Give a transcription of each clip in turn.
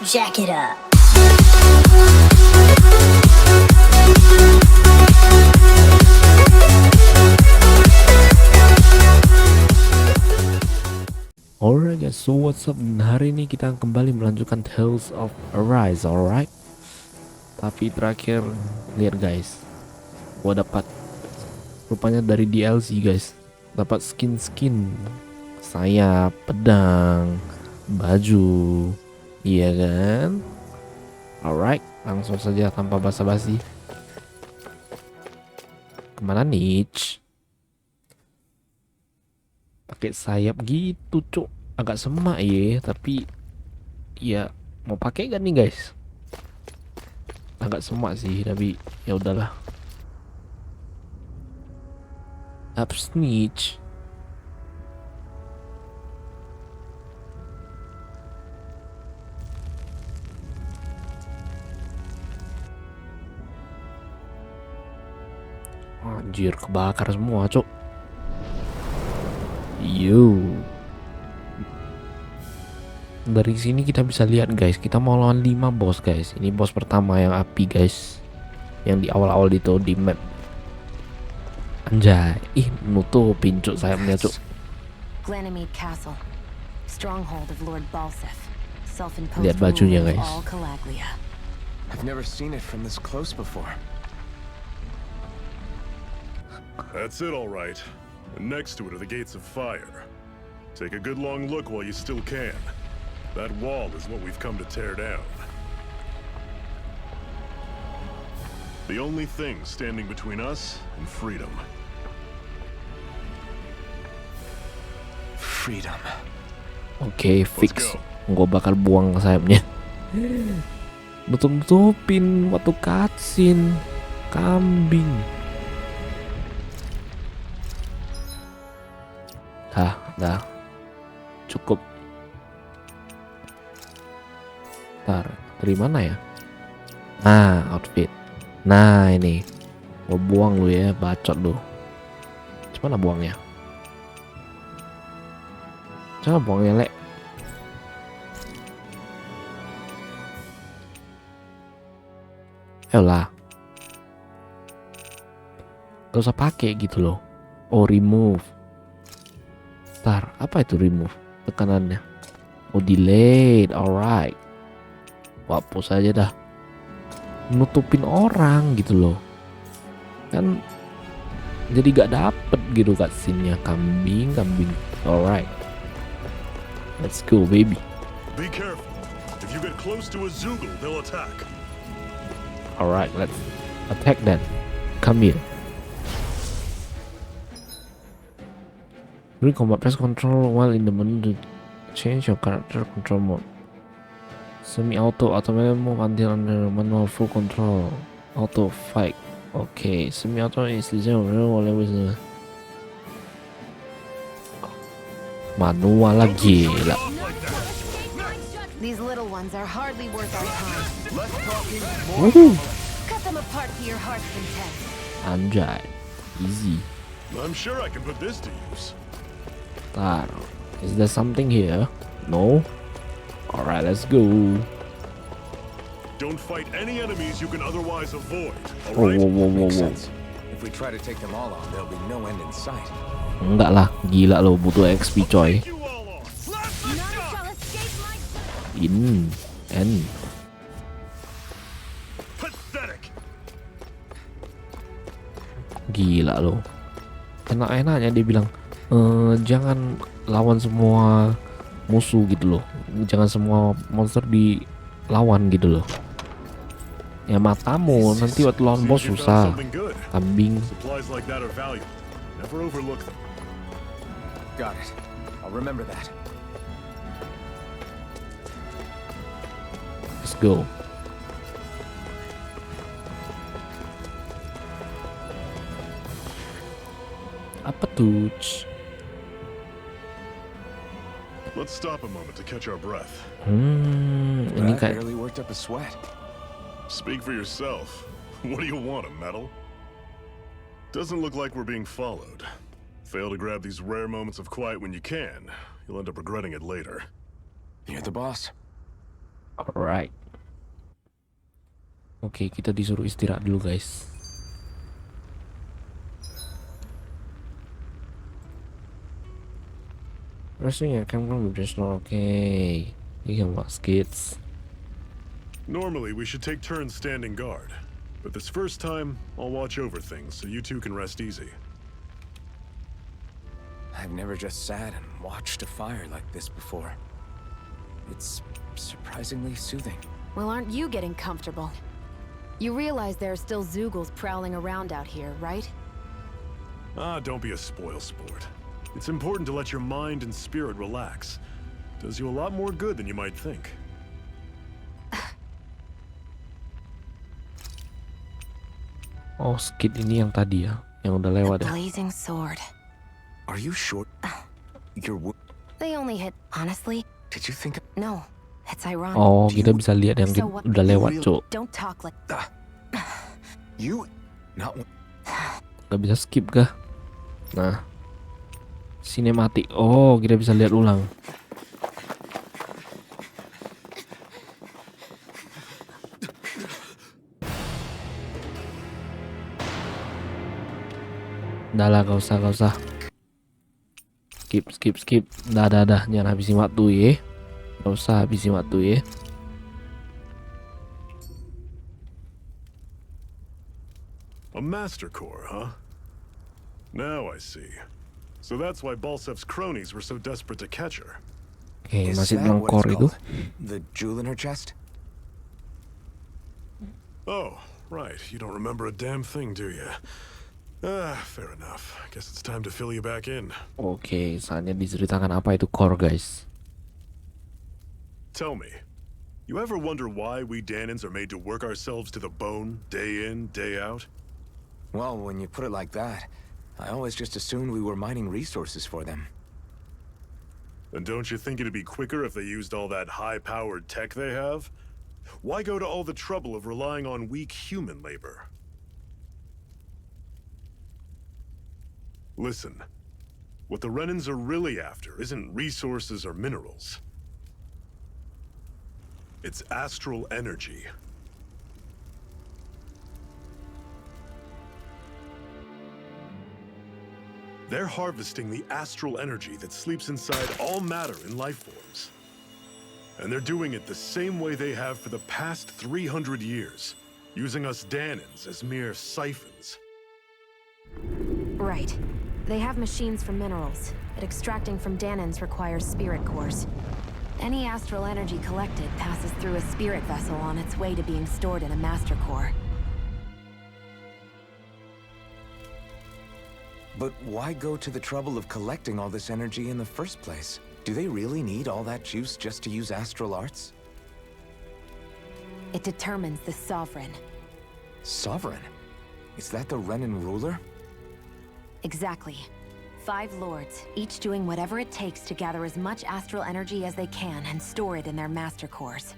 Jack it up. Alright guys, so what's up? Hari ini kita kembali melanjutkan Tales of Arise, alright. Tapi terakhir, lihat guys, gua dapat rupanya dari DLC guys, dapat skin sayap, pedang, baju, iya kan? Alright, langsung saja tanpa basa-basi. Kemana nih? Pakai sayap gitu cuk, agak semak ya, tapi ya mau pakai gak nih guys? Agak semak sih, tapi ya udahlah. Up snitch. Anjir, kebakar semua cuk. Yo, dari sini kita bisa lihat guys, kita mau lawan 5 bos guys. Ini bos pertama yang api guys, yang di awal-awal itu di map. Anjay, ih nutupin cuk sayapnya cuk. Ganymede Castle, stronghold of Lord Balsef, self-imposed Lihat bajunya ruler of guys. all Calaglia. I've never seen it from this close before. That's it, all right. And next to it are the gates of fire. Take a good long look while you still can. That wall is what we've come to tear down. The only thing standing between us and freedom. Freedom. Oke, fix. Gue bakal buang sayapnya. Nutup-nutupin waktu cutscene. Kambing. Dah. Cukup. Ntar, dari mana ya? Nah, outfit. Nah, ini. Gue buang lu ya, bacot lu. Gimana buangnya? Coba buangnya, Lek. Ayolah. Gak usah pakai gitu loh. Oh, remove. Ntar, apa itu remove? Tekanannya. Oh, delayed. Alright. Hapus aja dah. Nutupin orang gitu loh. Kan jadi gak dapet gitu cutscene-nya. Kambing. Alright. Let's go, baby. Be careful. If you get close to a Zoogle, they'll attack. Alright, let's attack then. Come here. During combat, press control while in the menu to change your character control mode. Semi-auto, automatic move until under manual full control. Auto fight. Okay, semi-auto is designed always. Manual lagi gila. These little ones are hardly worth our time. Less talking, Woohoo. Cut them apart to your heart's content. Anjay, easy. I'm sure I can put this to use. Ntar, is there something here? No? Alright, let's go. Don't fight any enemies you can otherwise avoid, Whoa, alright? Makes whoa. sense. If we try to take them all on, there'll be no end in sight. Enggak lah, gila lo, butuh XP coy. You all on. None shall escape my N. Pathetic. Gila lo. Enak-enaknya dia bilang, jangan lawan semua musuh gitu loh. Jangan semua monster dilawan gitu loh. Ya matamu, nanti waktu lawan bos You found susah. something good. Kambing. Supplies like that are valuable. Never overlook them. Got it. I'll remember that. Let's go. Apa tuh? Let's stop a moment to catch our breath. Ini I kayak barely worked up a sweat. Speak for yourself. What do you want, a medal? Doesn't look like we're being followed. Fail to grab these rare moments of quiet when you can, you'll end up regretting it later. You're the boss. Alright. Oke, kita disuruh istirahat dulu guys. Rasanya kan oke. Iya mas kids. Normally, we should take turns standing guard. But this first time, I'll watch over things so you two can rest easy. I've never just sat and watched a fire like this before. It's surprisingly soothing. Well, aren't you getting comfortable? You realize there are still Zoogles prowling around out here, right? Ah, don't be a spoil sport. It's important to let your mind and spirit relax. Does you a lot more good than you might think. Oh, skit ini yang tadi ya, yang udah lewat ya. Blazing sword. Are you sure? They only hit, honestly. Did you think? No, it's ironic. Oh, kita bisa lihat yang So what- udah lewat, cuk. Don't talk like. You not. Gak bisa skip kah? Nah, sinematik. Oh, kita bisa lihat ulang. Dah lah, gak usah. Skip. Dah. Jangan habisin waktu ya. Gak usah habisin waktu ya. A master core, huh? Now I see. So that's why Balsev's cronies were so desperate to catch her. Oke, Is masih that bilang what core it's itu. called? The jewel in her chest? Oh, right. You don't remember a damn thing, do you? Ah, fair enough. Guess it's time to fill you back in. Oke, saatnya diceritakan apa itu core, guys. Tell me, you ever wonder why we Danans are made to work ourselves to the bone, day in, day out? Well, when you put it like that, I always just assumed we were mining resources for them. And don't you think it'd be quicker if they used all that high-powered tech they have? Why go to all the trouble of relying on weak human labor? Listen, what the Renans are really after isn't resources or minerals. It's astral energy. They're harvesting the astral energy that sleeps inside all matter in life forms. And they're doing it the same way they have for the past 300 years, using us Danans as mere siphons. Right. They have machines for minerals, but extracting from Danans requires spirit cores. Any astral energy collected passes through a spirit vessel on its way to being stored in a master core. But why go to the trouble of collecting all this energy in the first place? Do they really need all that juice just to use astral arts? It determines the sovereign. Sovereign? Is that the Renan ruler? Exactly. 5 lords, each doing whatever it takes to gather as much astral energy as they can and store it in their master cores.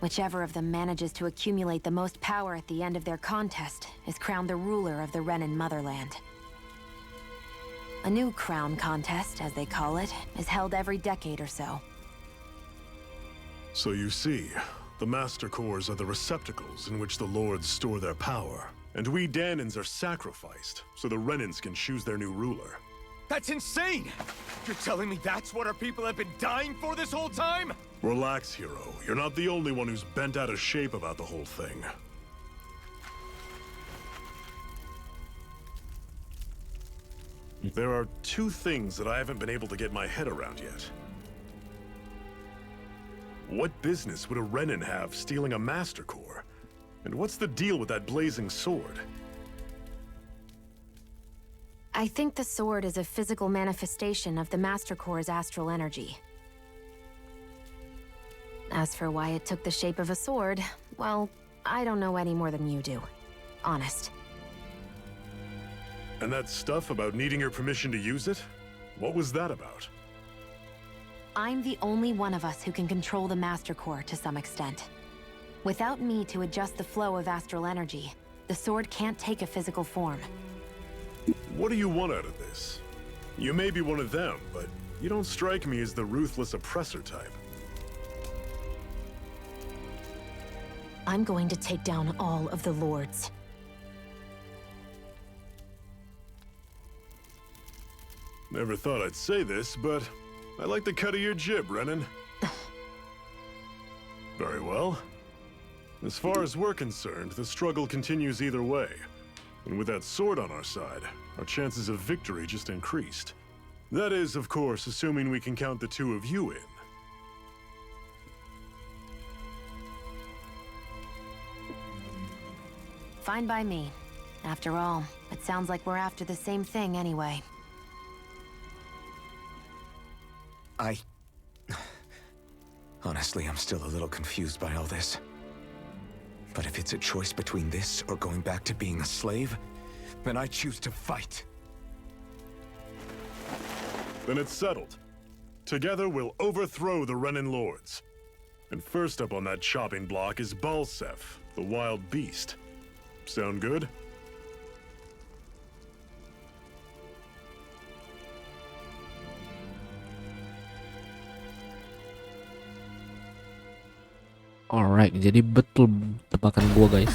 Whichever of them manages to accumulate the most power at the end of their contest is crowned the ruler of the Renan motherland. A new crown contest, as they call it, is held every decade or so. So you see, the master cores are the receptacles in which the lords store their power. And we Danans are sacrificed, so the Renans can choose their new ruler. That's insane! You're telling me that's what our people have been dying for this whole time? Relax, hero. You're not the only one who's bent out of shape about the whole thing. There are 2 things that I haven't been able to get my head around yet. What business would a Renan have stealing a master core? And what's the deal with that blazing sword? I think the sword is a physical manifestation of the master core's astral energy. As for why it took the shape of a sword, well, I don't know any more than you do. Honest. And that stuff about needing your permission to use it? What was that about? I'm the only one of us who can control the master core to some extent. Without me to adjust the flow of astral energy, the sword can't take a physical form. What do you want out of this? You may be one of them, but you don't strike me as the ruthless oppressor type. I'm going to take down all of the lords. Never thought I'd say this, but I like the cut of your jib, Renan. Very well. As far as we're concerned, the struggle continues either way. And with that sword on our side, our chances of victory just increased. That is, of course, assuming we can count the two of you in. Fine by me. After all, it sounds like we're after the same thing anyway. Honestly, I'm still a little confused by all this. But if it's a choice between this or going back to being a slave, then I choose to fight. Then it's settled. Together we'll overthrow the Renan lords. And first up on that chopping block is Balsef, the wild beast. Sound good? Alright, jadi betul tebakan gua guys.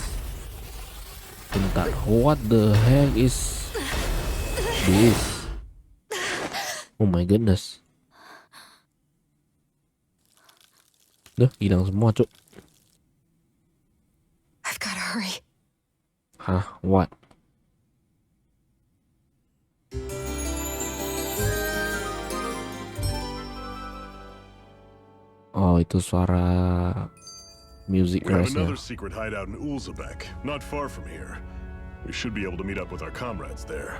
Bentar, what the heck is this? Oh my goodness. Duh, hilang semua cuk. I've gotta hurry. Hah, what? Oh, itu suara music We have guys-nya. another secret hideout in Ulzebek, not far from here. We should be able to meet up with our comrades there.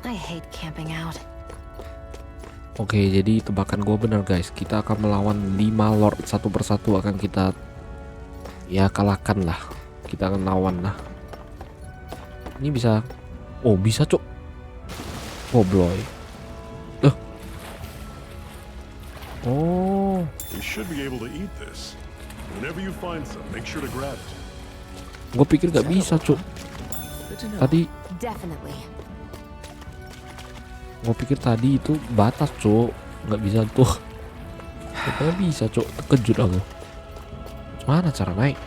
I hate camping out. Oke, jadi tebakan gue benar guys. Kita akan melawan 5 lord satu persatu, akan kita ya kalahkan lah. Kita akan lawan lah. Ini bisa. Oh, bisa cok. Oh bloy. Oh. You should be able to eat this. Whenever you find some, make sure to grab it. Gue pikir gak bisa cok. Tadi Definitely. gue pikir tadi itu batas cok. Gak bisa tuh. Katanya bisa cok. Terkejut aku. Mana cara naik?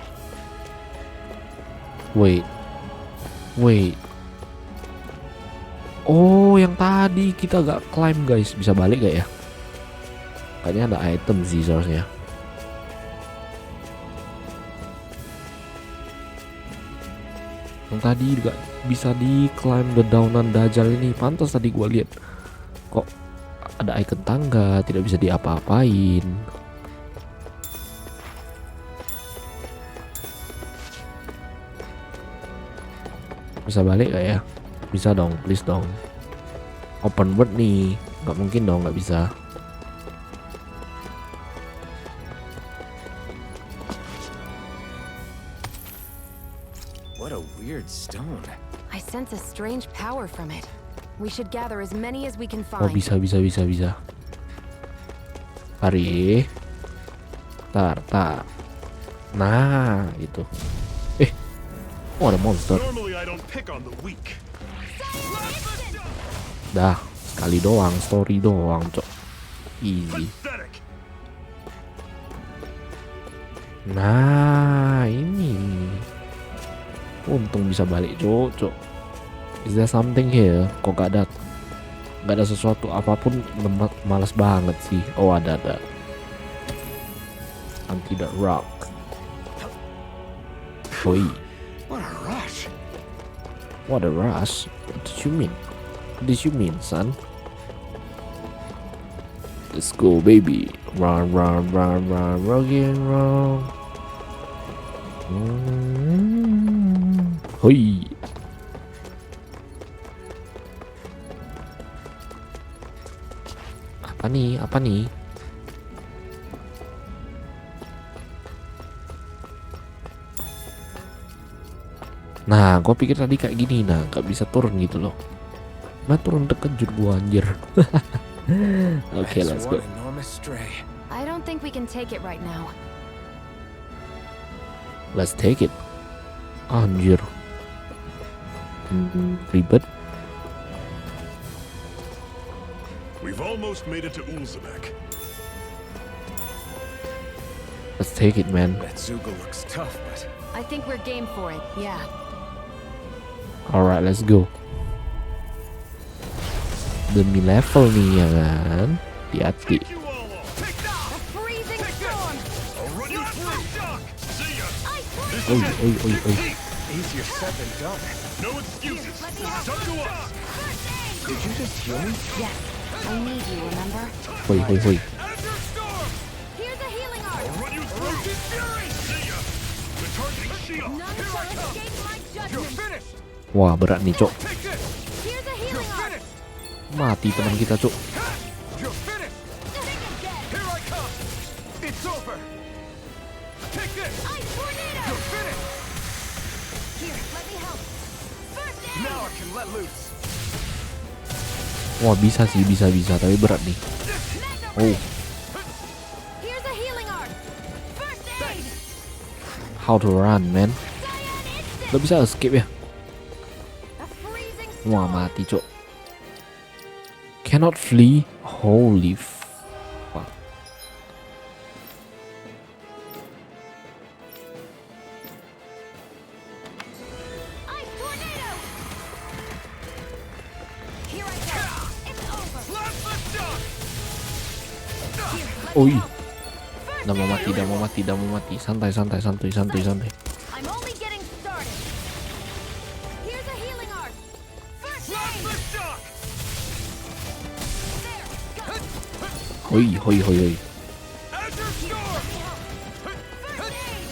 Wait. Oh, yang tadi kita gak climb guys. Bisa balik gak ya? Kayaknya ada item sih seharusnya. Yang tadi juga bisa di climb dedaunan dajjal ini. Pantas tadi gua lihat kok ada icon tangga, tidak bisa diapa-apain. Bisa balik gak ya? Bisa dong, please dong. Open world nih, nggak mungkin dong nggak bisa. What a weird stone. I sense a strange power from it. We should gather as many as we can Oh find. bisa. Tarik. Tar. Nah itu. Oh ada monster. Normally I don't pick on the weak. Dah sekali doang, story doang cok. Easy. Pathetic. Nah ini. Untung bisa balik cok. Is there something here? Kok gak ada sesuatu apapun. Malas banget sih. Oh ada. Antidote rock. Oi. What a rush. What a rush? What did you mean? What did you mean, son? Let's go, baby. Run, rockin' wrong. Hoi. Apa nih? Nah, gue pikir tadi kayak gini, nah gak bisa turun gitu loh. Nah turun terkejut gua anjir. Okay, let's go. One enormous stray. I don't think we can take it right now. Let's take it. Anjir. Ribet. We've almost made it to Ulzebek. Let's take it, man. That Zoogle looks tough, but I think we're game for it, yeah. Alright, let's go. Demi level nih ya kan. Hati-hati. A freezing storm! Oi, oi, oi, oi. easier said than done. No excuses. Let me help. It's up to us. Did you just heal me? Yes, I need you, remember? Hoi, hoi, hoi. Azure Storm. Here's a healing art! I'll run you through. Fury. See ya. The targeting shield. None Here I shall come. escape my You're judgment! finished. Wah, berat nih, Cok. Take this. Here's a You're healing art! finished. Mati teman kita, Cok. You're finished. Take it dead! Here I come. It's over. Take this. Ice tornado! You're finished. Here, let me help. First aid! Now I can let loose. Wah, bisa sih, bisa, tapi berat nih. Mega Oh, ray! Here's a healing art! First aid! how to run, man. Cyan instant! Lo bisa escape ya? A freezing Wah, storm! mati, Cok. Cannot flee. Holy fuck. Ice tornado! Here I go! It's over! Blast the shock. Here, let Oi. me help. First Dah mau aid! mati, dah mau mati, dah mau mati. Santai, santai, santai, santai, santai. I'm only getting started. Here's a healing art. First Blast aid. the shock. There. Got it. Hoi, hoi, hoi, hoi. Azure Here, Storm. let me help. First aid.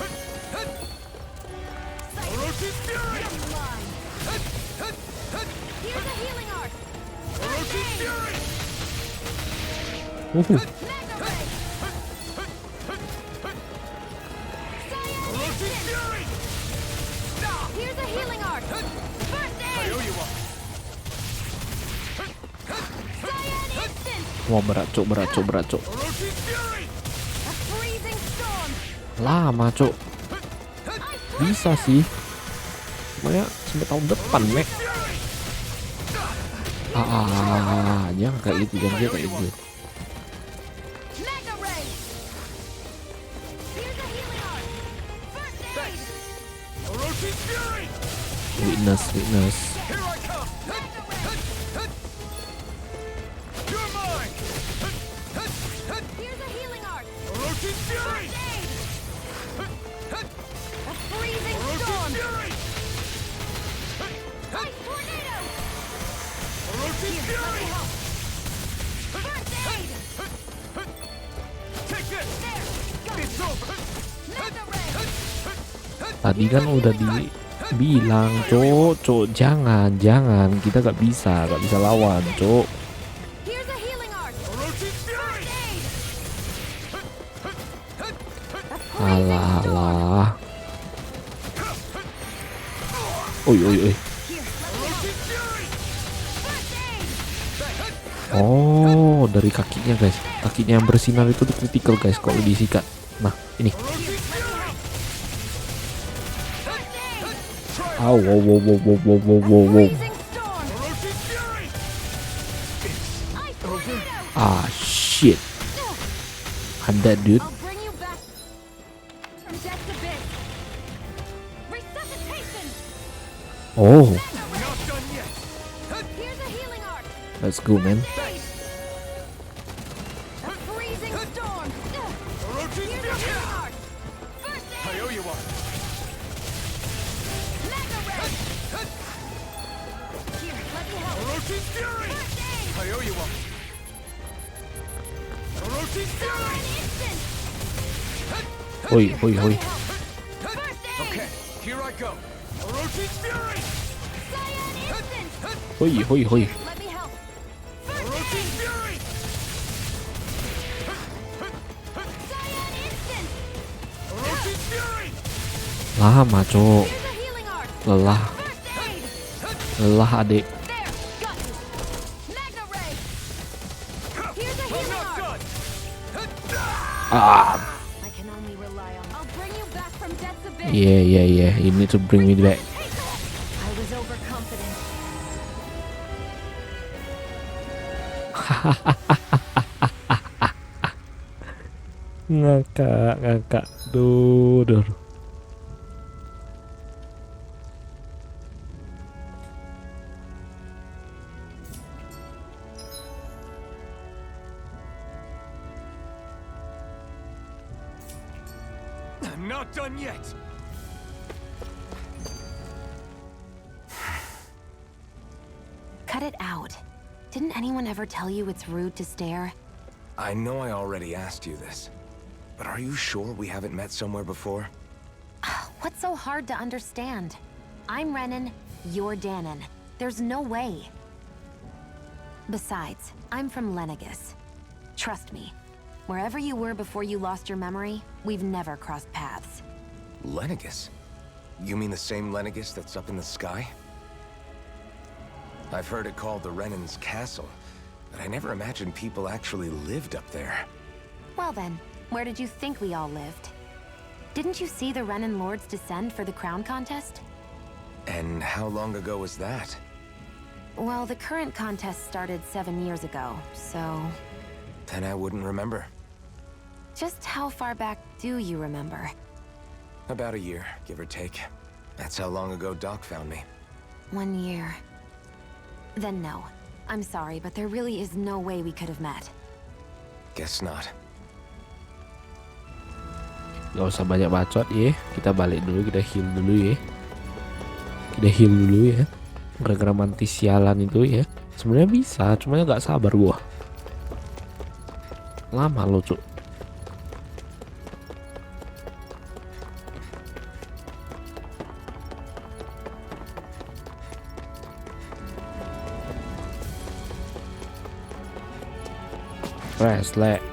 Orochi Fury. Get in line. Here's a healing art. First Orochi aid. Fury. Uhuh. Mega ray. Cyan Orochi instant. Fury. Here's a healing art. First I aid. owe you one. Cyan instant. Wah, berat, Cok, berat, Cok, berat, Cok. Orochi Fury. A freezing storm. Lama, Cok. Ice Bisa sih. Makanya sampai tahun depan, Mek. Fury. Jangan kayak gitu, jangan dia kayak gitu. Mega ray. Here's a healing art. First aid. Orochi Fury. Witness, witness. Here I come. Mega ray. You're mine. Here's a healing art. Orochi Fury. First aid. A freezing Orochi storm. Fury. Ice tornado. Orochi Here, let me Fury. help. First aid. Take this. There. Got It's it. over. Mega ray. Tadi kan udah dibilang, Cok, jangan, kita gak bisa lawan, Cok. Here's a healing art. Orochi Fury. First aid. A freezing Alah, storm. alah. Oi, oi, oi. Here, let me help. Orochi Fury. First aid. Oh, dari kakinya, guys. Kakinya yang bersinar itu di critical, guys, kalau disikat. Nah, ini. Orochi Fury. First aid. Wow, wow, wow, wow, wow, wow, wow, wow, wow. Freezing storm. Orochi Fury. Ice tornado. Ah, shit. I'm dead, dude. I'll bring you back from death's abyss. Resuscitation. Oh, Not done yet. Here's a healing art. let's go, man. Aid. A freezing storm. Orochi Here's a Fury. healing art. First I aid. owe you one. Mega ray. Here, let me help. Orochi Fury. First aid. I owe you one. Orochi Fury. Cyan instant. Hoi, hoi, Let hoi. me help. First aid. Okay, here I go. Orochi Fury. Cyan instant. Hoi, hoi, hoi. Let me help. First Orochi aid. Fury. Cyan instant. Orochi Fury. Lama, Cok. Here's a healing art. Lelah, First aid. lelah, adik. There. Got you. Mega ray. Here's a I'm healing not art. done. Ah, I can only rely on. I'll bring you back from death's abyss. yeah. You need to bring me back. I was overconfident. Ngakak, ngakak. Duh, duh. I'm not done yet. Cut it out. Didn't anyone ever tell you it's rude to stare? I know I already asked you this, but are you sure we haven't met somewhere before? What's so hard to understand? I'm Renan, you're Danon. There's no way. Besides, I'm from Lenegus. Trust me, wherever you were before you lost your memory, we've never crossed paths. Lenegus? You mean the same Lenegus that's up in the sky? I've heard it called the Renan's Castle, but I never imagined people actually lived up there. Well then, where did you think we all lived? Didn't you see the Renan Lords descend for the crown contest? And how long ago was that? Well, the current contest started 7 years ago, so... Then I wouldn't remember. Just how far back do you remember? About a year, give or take. That's how long ago Doc found me. 1 year. Then no. I'm sorry, but there really is no way we could have met. Guess not. Gak usah banyak bacot ya. Kita balik dulu, kita heal dulu ya. Kita heal dulu ya. Gara-gara mantis sialan itu ya. Sebenarnya bisa, cuma gak sabar gua. Lama lo cuk. Resle.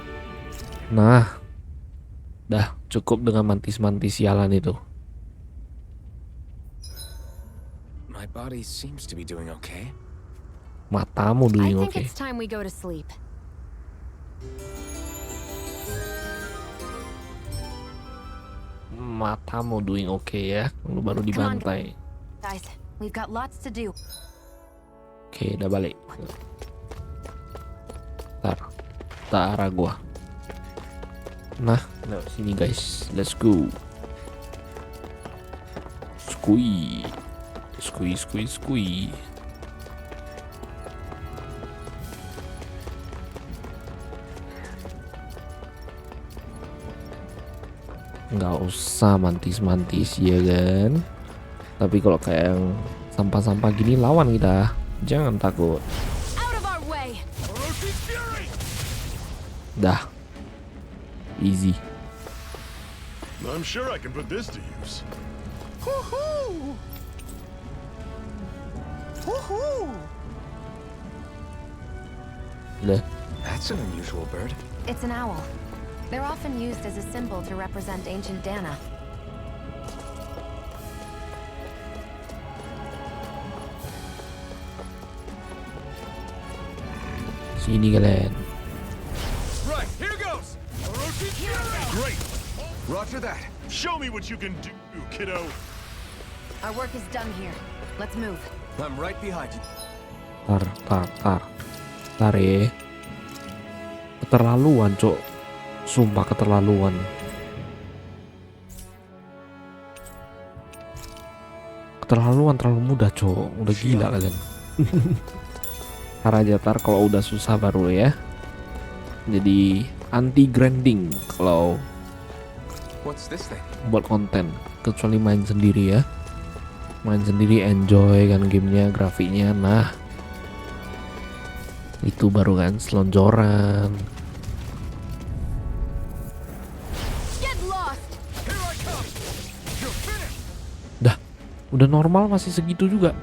Nah, dah cukup dengan mantis-mantis sialan itu. My body seems to be doing okay. Matamu I doing think okay. it's time we go to sleep. Matamu doing okay ya. Lu baru dibantai. Guys, we've got lots to do. Oke, udah balik. Ntar, tak arah gua. Nah, sini guys, let's go. Squee, squee, squee, squee. Nggak usah mantis-mantis ya kan. Tapi kalau kayak yang sampah-sampah gini lawan kita, jangan takut. Out of our way. Dah, easy. I'm sure I can put this to use. Woohoo! Woohoo! Udah. That's an unusual bird. It's an owl. They're often used as a symbol to represent ancient Dana. Sini kalian. Right, here goes. Great! Roger that. Show me what you can do, kiddo. Our work is done here. Let's move. I'm right behind you. Tar ya. Keterlaluan cok. Sumpah keterlaluan. Keterlaluan, terlalu mudah cok. Udah gila kalian. Tar aja tar, kalau udah susah baru ya. Jadi anti grinding kalau What's this thing? buat konten, kecuali main sendiri ya. Main sendiri enjoy kan gamenya, grafiknya. Nah, itu baru kan selonjoran. Get lost! Here I come. You're finished. Dah, udah normal masih segitu juga.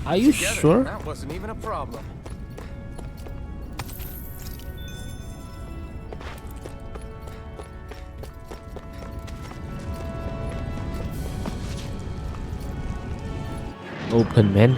Are you sure? That wasn't even a problem. Open man.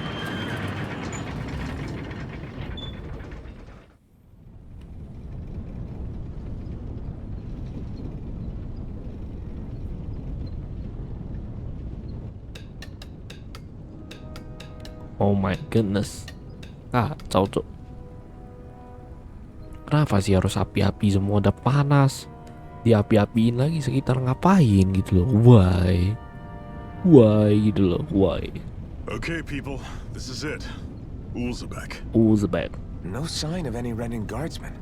Oh my goodness. Kacau cok. Kenapa sih harus api-api semua, udah panas. diapi-apiin lagi sekitar, ngapain gitu loh. Why gitu loh, why. Okay, people, this is it. Ulzebek. Uzbek. No sign of any Renin guardsmen.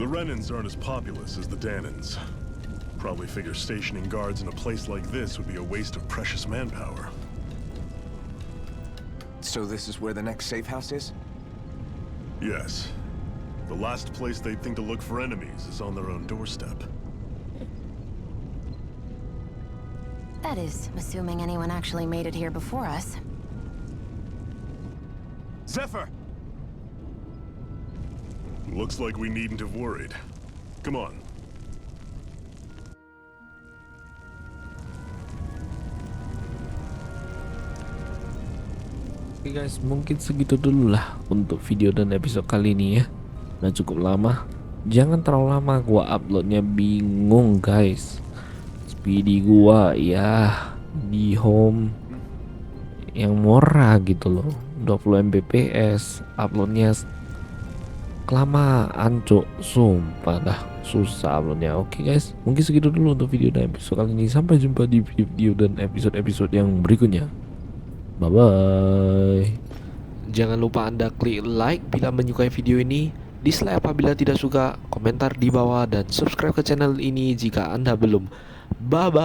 The Renins aren't as populous as the Danins. Probably figure stationing guards in a place like this would be a waste of precious manpower. So this is where the next safe house is? Yes. The last place they'd think to look for enemies is on their own doorstep. That is, assuming anyone actually made it here before us. Zephyr! Looks like we needn't have worried. Come on. Oke guys, mungkin segitu dulu lah untuk video dan episode kali ini ya. Udah cukup lama. Jangan terlalu lama, gua uploadnya bingung guys. Speedy gua ya di home yang murah gitu loh, 20 Mbps. Uploadnya kelamaan cuk, sumpah dah susah uploadnya. Oke guys, mungkin segitu dulu untuk video dan episode kali ini. Sampai jumpa di video dan episode-episode yang berikutnya. Bye bye. Jangan lupa Anda klik like bila menyukai video ini, dislike apabila tidak suka, komentar di bawah, dan subscribe ke channel ini jika Anda belum. Bye bye.